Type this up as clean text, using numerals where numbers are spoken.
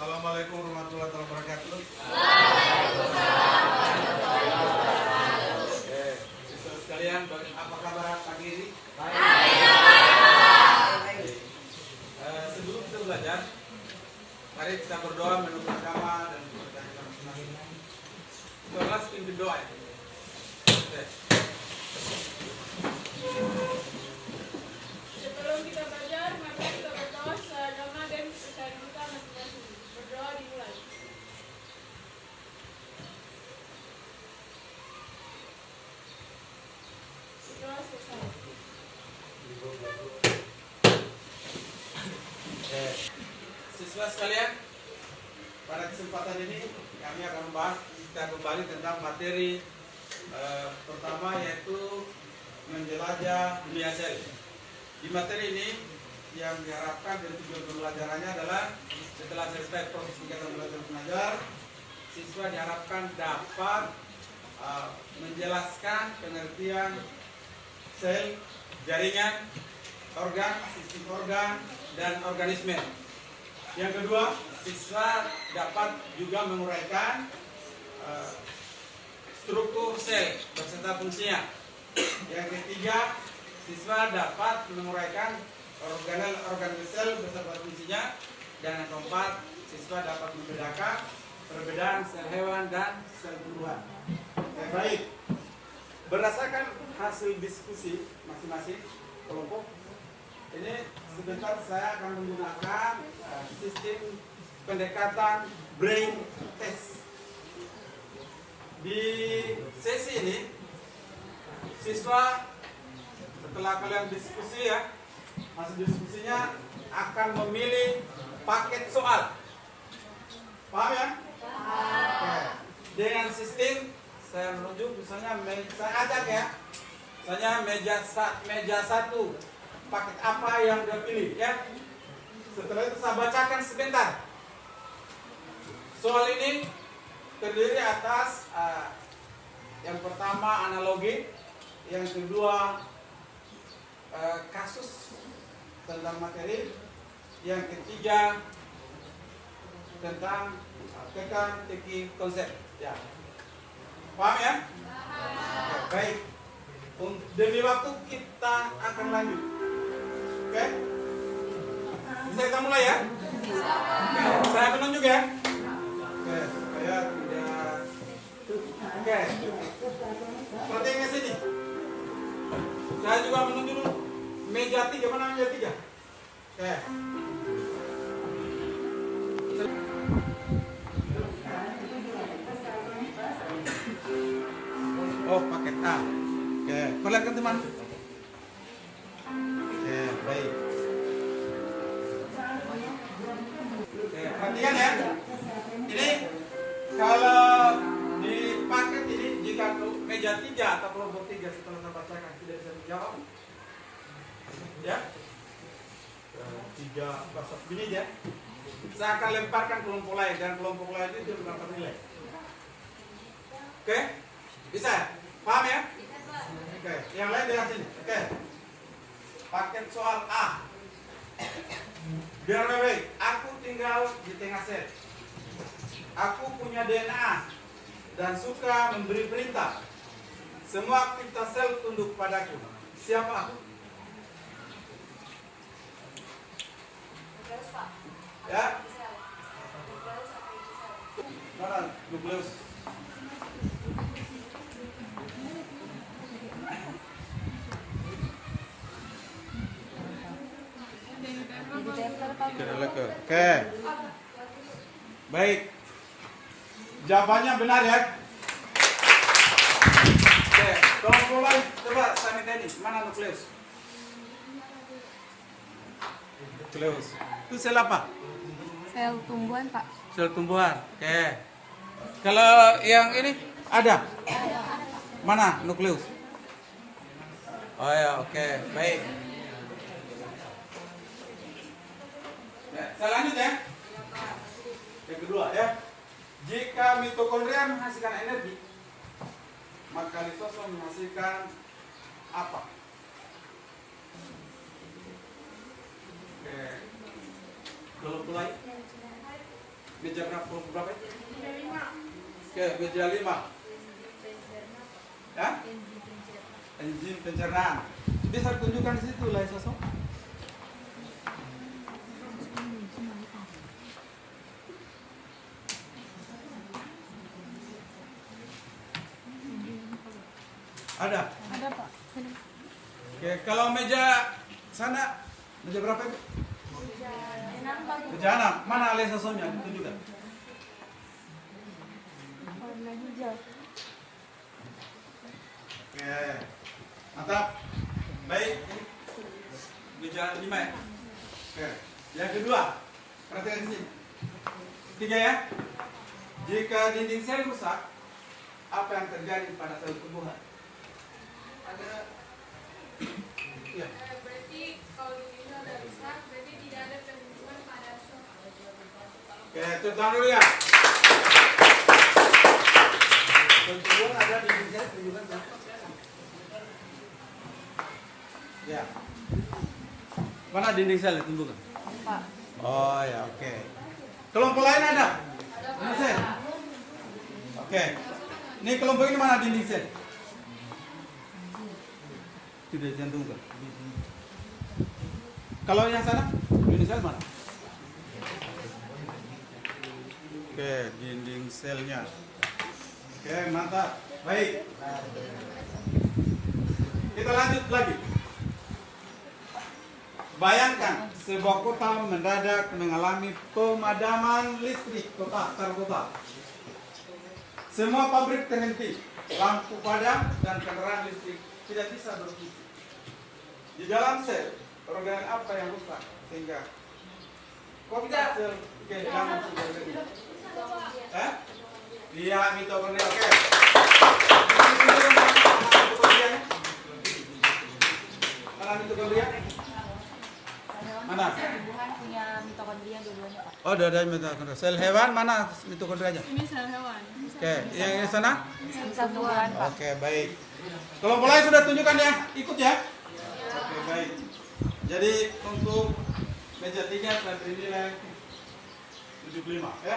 Assalamualaikum warahmatullahi wabarakatuh. Siswa sekalian, apa kabar pagi ini? Sebelum kita belajar, mari kita berdoa menurut agama dan kepercayaan kita masing-masing. Kelas pimpin doa. Sebelum kita belajar, mari kita berdoa seagama dan kepercayaan kita masing-masing. Berdoa dimulai. Setelah selesai. Siswa sekalian, pada kesempatan ini kami akan membahas kita kembali tentang materi pertama, yaitu menjelajah dunia sel. Di materi ini yang diharapkan dari tujuan pembelajarannya adalah setelah selesai proses kegiatan belajar mengajar, siswa diharapkan dapat menjelaskan pengertian sel, jaringan, organ, sistem organ, dan organisme. Yang kedua, siswa dapat juga menguraikan struktur sel beserta fungsinya. Yang ketiga, siswa dapat menguraikan organ sel beserta fungsinya. Dan yang keempat, siswa dapat membedakan perbedaan sel hewan dan sel tumbuhan. Baik, berdasarkan hasil diskusi masing-masing kelompok, ini sebentar saya akan menggunakan sistem pendekatan brain test. Di sesi ini, siswa setelah kalian diskusi ya, hasil diskusinya akan memilih paket soal. Paham ya? Oke. Dengan sistem saya menunjuk, misalnya saya ajak ya, misalnya meja satu, paket apa yang dia pilih ya. Setelah itu saya bacakan sebentar. Soal ini terdiri atas yang pertama analogi, yang kedua kasus tentang materi, yang ketiga tentang tekan teki konsep ya. Paham ya? Oke, baik. Demi waktu kita akan lanjut. Oke? Bisa kita mulai ya? Oke, saya menunjuk ya. Oke, supaya tidak. Oke. Perhatikan ke sini. Saya juga menunjuk dulu. Meja 3, mana meja 3? Oke. Oh, paket A. Oke, perlihatkan teman. Oke, baik. Oke, perhatikan ya. Ini kalau di paket ini, jika meja 3 atau kelompok 3 setelah saya bacakan tidak bisa menjawab, ya, 3 bahasa begini ya, saya akan lemparkan kelompok lain, dan kelompok lain itu dapat nilai. Oke, bisa? Paham ya? Oke, yang lain dari sini. Oke, paket soal A. Biar baik, aku tinggal di tengah sel. Aku punya DNA dan suka memberi perintah. Semua aktivitas sel tunduk padaku. Siapa aku? Ya? Mana nukleus? Oke. Baik. Jawabannya benar ya. Oke, tolong mulai. Coba saya minta ini. Mana nukleus? Nukleus. Itu sel apa? Sel tumbuhan, Pak. Sel tumbuhan. Oke. Kalau yang ini ada? Mana nukleus? Oh ya, oke. Baik. Ya, saya lanjut ya. Yang kedua ya. Jika mitokondria menghasilkan energi, maka lisosom menghasilkan apa? Oke. Kalau mulai Meja berapa? Kelompok berapa? Meja 5. Oke, meja 5. Ya? Enzim pencernaan. Bisa tunjukkan di situ lah sosok. Ada? Ada Pak. Oke, kalau meja sana, meja berapa itu? Meja 6 Pak. Meja 6. Mana alih sosoknya? Tunjukkan. Warna hijau. Oke, mantap. Baik, ini meja 5 ya. Oke, yang kedua, perhatikan di sini. 3 ya. Jika dinding sel rusak, apa yang terjadi pada sel tumbuhan? Ada. Ya. Berarti kalau dindingnya udah rusak, berarti tidak ada perlindungan pada sel. Oke, tepuk tangan dulu ya. Tumbuhan ada di dinding sel, tunjukkan ya. Ya. Mana dinding sel tumbuhan? Pak. Oh ya, oke. Kelompok lain ada? Dinding sel. Oke. Ini kelompok ini mana dinding sel? Tidak jantung kan? Kalau yang sana, dinding sel mana? Oke, dinding selnya. Oke, mantap. Baik. Kita lanjut lagi. Bayangkan sebuah kota mendadak mengalami pemadaman listrik total. Semua pabrik terhenti, lampu padam dan kendaraan listrik tidak bisa berfungsi. Di dalam sel, organ apa yang rusak sehingga kok tidak sel kehilangan sel? Iya, mitokondria. Oke. Mana mitokondria? Mana? Tumbuhan punya mitokondria dua-duanya Pak. Oh, ada mitokondria. Sel hewan mana mitokondrianya? Ini sel hewan. Oke, yang di sana? Tumbuhan Pak. Oke, baik. Kalau mulai sudah tunjukkan ya, ikut ya. Oke, baik. Jadi untuk meja 3 saya beri nilai 75 ya.